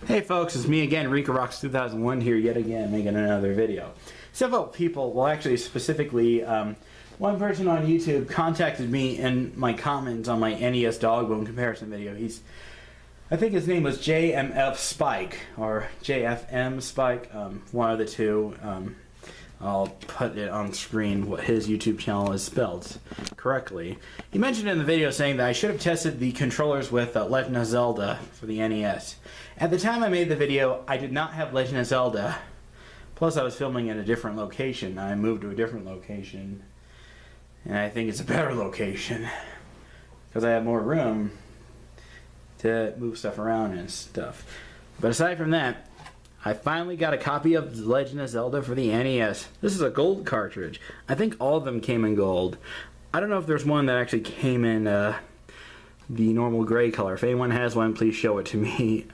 Hey folks, it's me again, Rika Rocks 2001 here yet again, making another video. Several people, well actually specifically, one person on YouTube contacted me in my comments on my NES Dogbone comparison video. I think his name was JMF Spike, or JFM Spike, one of the two. I'll put it on screen what his YouTube channel is spelled correctly. He mentioned in the video saying that I should have tested the controllers with Legend of Zelda for the NES. At the time I made the video, I did not have Legend of Zelda. Plus I was filming in a different location. I moved to a different location. And I think it's a better location. Because I have more room to move stuff around and stuff. But aside from that, I finally got a copy of Legend of Zelda for the NES. This is a gold cartridge. I think all of them came in gold. I don't know if there's one that actually came in the normal gray color. If anyone has one, please show it to me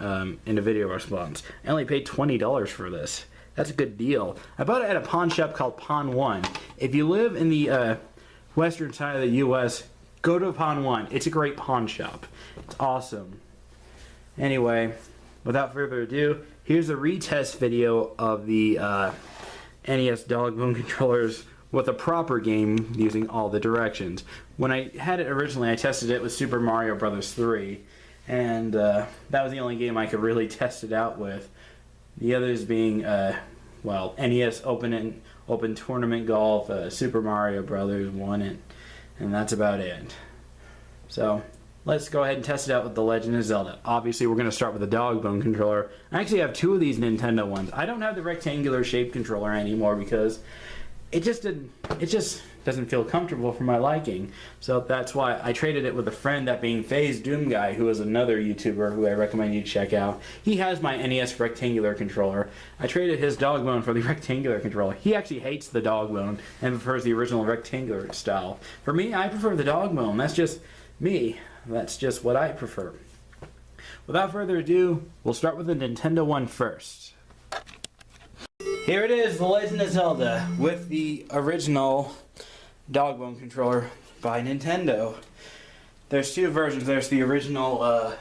in the video response. I only paid $20 for this. That's a good deal. I bought it at a pawn shop called Pawn One. If you live in the western side of the US, go to Pawn One. It's a great pawn shop. It's awesome. Anyway, without further ado, here's a retest video of the NES Dogbone controllers with a proper game using all the directions. When I had it originally, I tested it with Super Mario Bros. 3, and that was the only game I could really test it out with. The others being, well, NES Open Tournament Golf, Super Mario Bros. 1, and that's about it. So let's go ahead and test it out with the Legend of Zelda. Obviously, we're going to start with the Dogbone controller. I actually have two of these Nintendo ones. I don't have the rectangular shaped controller anymore because it just doesn't feel comfortable for my liking. So that's why I traded it with a friend, that being FaZe Doom Guy, who is another YouTuber who I recommend you check out. He has my NES rectangular controller. I traded his Dogbone for the rectangular controller. He actually hates the Dogbone and prefers the original rectangular style. For me, I prefer the Dogbone. That's just me. That's just what I prefer. Without further ado, we'll start with the Nintendo one first. Here it is, the Legend of Zelda with the original Dogbone controller by Nintendo. There's two versions. There's the original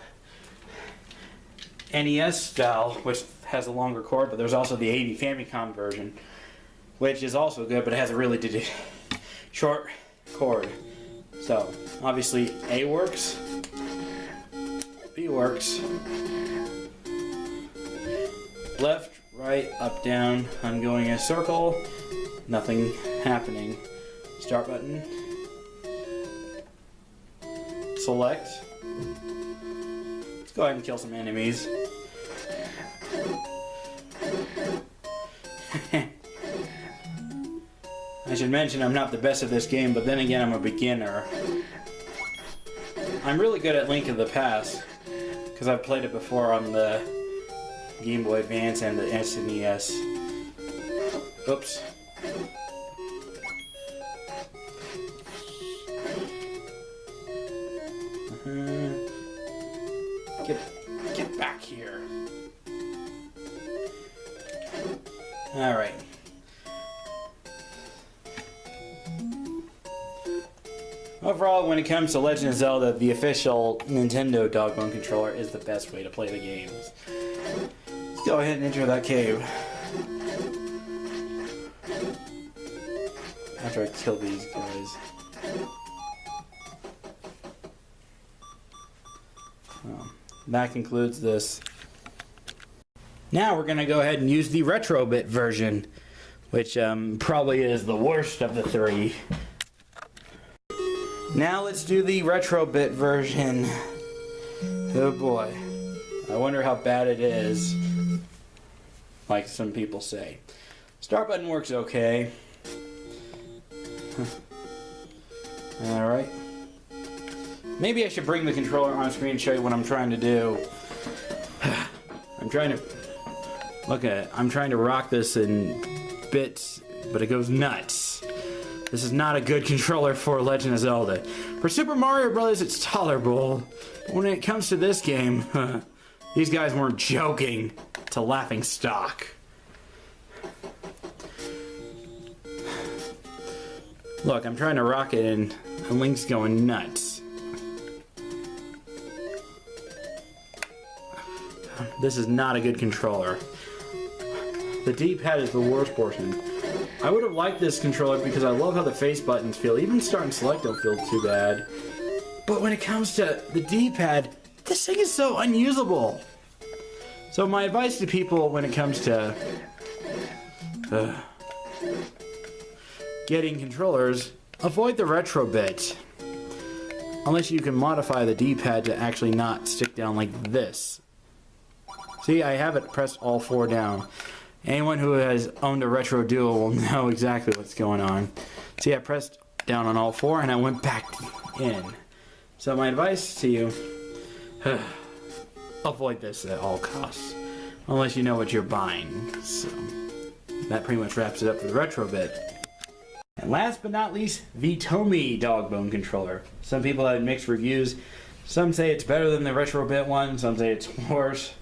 NES style, which has a longer cord, but there's also the 80 Famicom version, which is also good, but it has a really short cord. So, obviously, A works, B works, left, right, up, down. I'm going a circle, nothing happening. Start button, select. Let's go ahead and kill some enemies. I should mention I'm not the best at this game, but then again I'm a beginner. I'm really good at Link of the Past because I've played it before on the Game Boy Advance and the SNES. Oops. Get back here. Alright. Overall, when it comes to Legend of Zelda, the official Nintendo Dogbone controller is the best way to play the games. Let's go ahead and enter that cave. After I kill these guys. Well, that concludes this. Now we're going to go ahead and use the Retro Bit version, which probably is the worst of the three. Now let's do the Retro Bit version. Oh boy. I wonder how bad it is, like some people say. Start button works okay. Alright. Maybe I should bring the controller on screen and show you what I'm trying to do. I'm trying to... Look at it. I'm trying to rock this in bits, but it goes nuts. This is not a good controller for Legend of Zelda. For Super Mario Bros. It's tolerable. But when it comes to this game, these guys weren't joking. It's a laughing stock. Look, I'm trying to rock it and Link's going nuts. this is not a good controller. The D-pad is the worst portion. I would have liked this controller because I love how the face buttons feel. Even start and select don't feel too bad. But when it comes to the D-pad, this thing is so unusable. So my advice to people when it comes to getting controllers, avoid the retro bit. Unless you can modify the D-pad to actually not stick down like this. See, I have it pressed all four down. Anyone who has owned a Retro Duo will know exactly what's going on. See, I pressed down on all four and I went back in. So my advice to you, avoid this at all costs. Unless you know what you're buying. So that pretty much wraps it up for the retro bit. And last but not least, the Tomee Dogbone controller. Some people had mixed reviews. Some say it's better than the retro bit one, some say it's worse.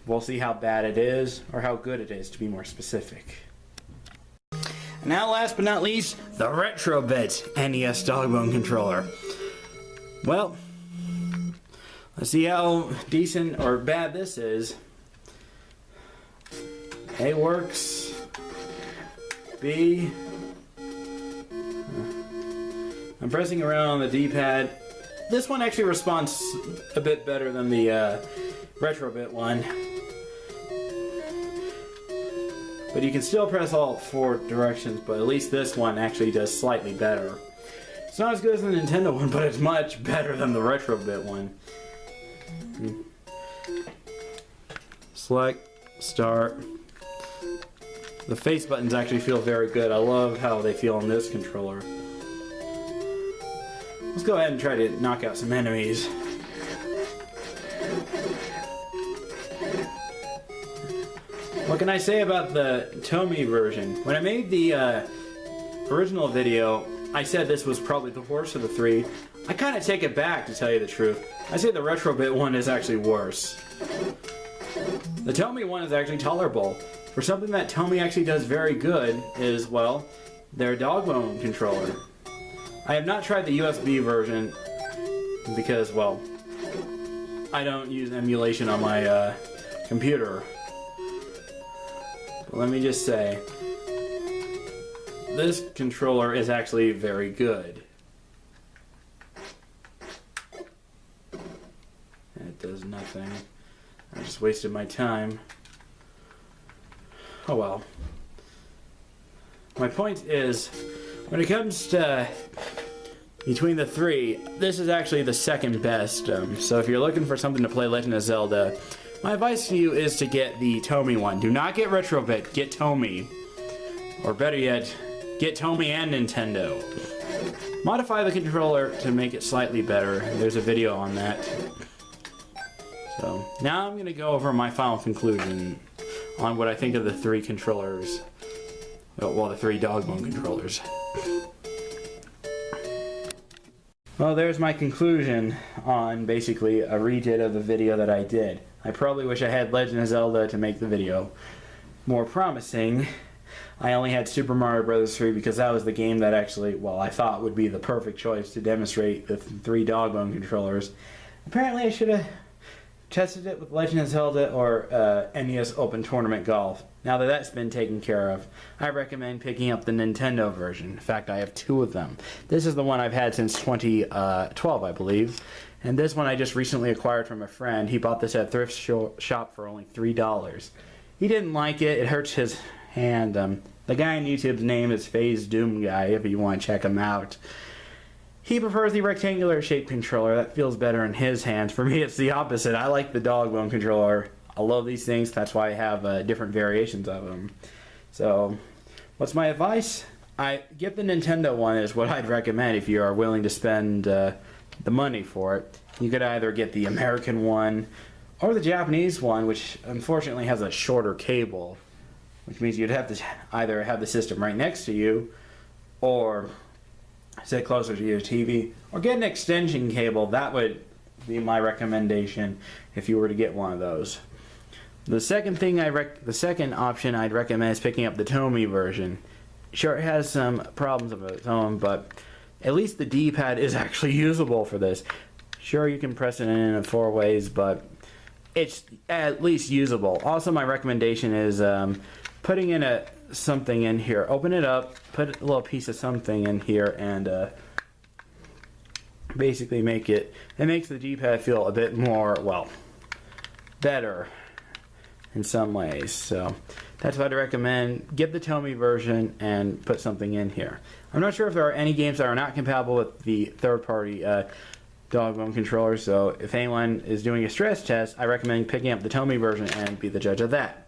We'll see how bad it is, or how good it is to be more specific. And now last but not least, the retro bit NES Dogbone controller. Well, let's see how decent or bad this is. A works. B. I'm pressing around on the D-pad. This one actually responds a bit better than the retro bit one. But you can still press all four directions, but at least this one actually does slightly better. It's not as good as the Nintendo one, but it's much better than the retro bit one. Select, start. The face buttons actually feel very good. I love how they feel on this controller. Let's go ahead and try to knock out some enemies. What can I say about the Tomee version? When I made the original video, I said this was probably the worst of the three. I kind of take it back, to tell you the truth. I say the retro bit one is actually worse. The Tomee one is actually tolerable. For something that Tomee actually does very good is, well, their Dogbone controller. I have not tried the USB version because, well, I don't use emulation on my computer. But let me just say, this controller is actually very good. It does nothing. I just wasted my time. Oh well. My point is, when it comes to between the three, this is actually the second best. So if you're looking for something to play Legend of Zelda, my advice to you is to get the Tomee one. Do not get Retrobit, get Tomee. Or better yet, get Tomee and Nintendo. Modify the controller to make it slightly better. There's a video on that. So now I'm going to go over my final conclusion on what I think of the three controllers. Well, the three Dogbone controllers. Well, there's my conclusion on basically a redid of the video that I did. I probably wish I had Legend of Zelda to make the video more promising. I only had Super Mario Bros. 3 because that was the game that actually, well, I thought would be the perfect choice to demonstrate the three Dogbone controllers. Apparently I should have tested it with Legend of Zelda or NES Open Tournament Golf. Now that that's been taken care of, I recommend picking up the Nintendo version. In fact, I have two of them. This is the one I've had since 2012, I believe. And this one I just recently acquired from a friend. He bought this at a thrift shop for only $3. He didn't like it. It hurts his hand. The guy on YouTube's name is Phase Doom Guy, if you want to check him out. He prefers the rectangular shaped controller. That feels better in his hands. For me, it's the opposite. I like the Dogbone controller. I love these things. That's why I have different variations of them. So, what's my advice? Get the Nintendo one is what I'd recommend if you are willing to spend the money for it. You could either get the American one or the Japanese one, which unfortunately has a shorter cable, which means you'd have to either have the system right next to you or sit closer to your TV, or get an extension cable. That would be my recommendation if you were to get one of those. The second thing the second option I'd recommend is picking up the Tomee version. Sure, it has some problems of its own, but at least the D-pad is actually usable for this. Sure, you can press it in four ways, but it's at least usable. Also, my recommendation is putting in something in here. Open it up, put a little piece of something in here, and basically it makes the D-pad feel a bit more, well, better in some ways. So that's what I'd recommend. Get the Tomee version and put something in here. I'm not sure if there are any games that are not compatible with the third-party Dogbone controller, so if anyone is doing a stress test, I recommend picking up the Tomee version and be the judge of that.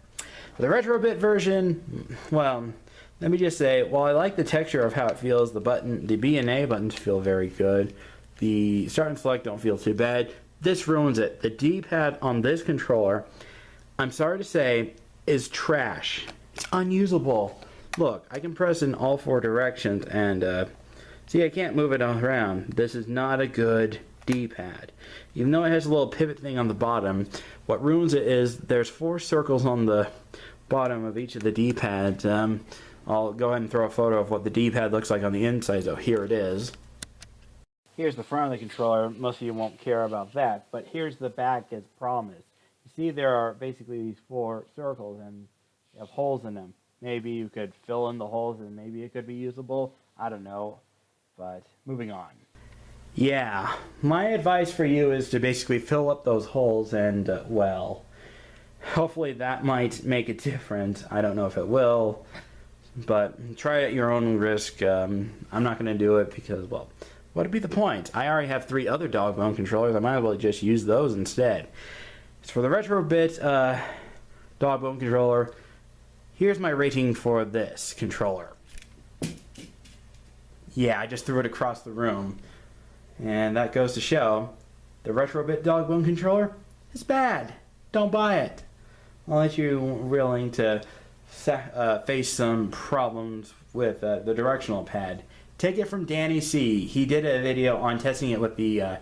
For the Retrobit version, well, let me just say, while I like the texture of how it feels, the B and A buttons feel very good. The start and select don't feel too bad. This ruins it. The D-pad on this controller, I'm sorry to say, is trash. It's unusable. Look, I can press in all 4 directions and see, I can't move it around. This is not a good D-pad. Even though it has a little pivot thing on the bottom, what ruins it is there's 4 circles on the bottom of each of the D-pads. I'll go ahead and throw a photo of what the D-pad looks like on the inside, so here it is. Here's the front of the controller. Most of you won't care about that, but here's the back as promised. You see there are basically these 4 circles and they have holes in them. Maybe you could fill in the holes and maybe it could be usable. I don't know, but moving on. Yeah, my advice for you is to basically fill up those holes and, well, hopefully that might make a difference. I don't know if it will, but try it at your own risk. I'm not going to do it because, well, what would be the point? I already have 3 other Dogbone controllers. I might as well just use those instead. As for the Retrobit Dogbone controller, here's my rating for this controller. Yeah, I just threw it across the room. And that goes to show the Retrobit Dogbone controller is bad. Don't buy it. Unless you're willing to face some problems with the directional pad. Take it from Danny C. He did a video on testing it with the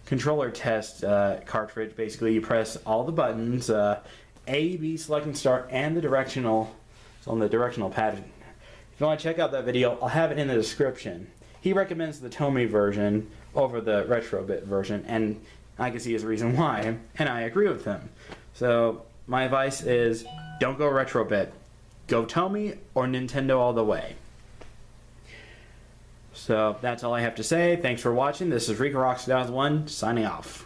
controller test cartridge. Basically, you press all the buttons, A, B, select and start, and the directional. It's on the directional pad. If you want to check out that video, I'll have it in the description. He recommends the Tomee version over the Retrobit version, and I can see his reason why, and I agree with him. So my advice is don't go Retrobit. Go Tomee or Nintendo all the way. So that's all I have to say. Thanks for watching. This is RicoRocks2001 signing off.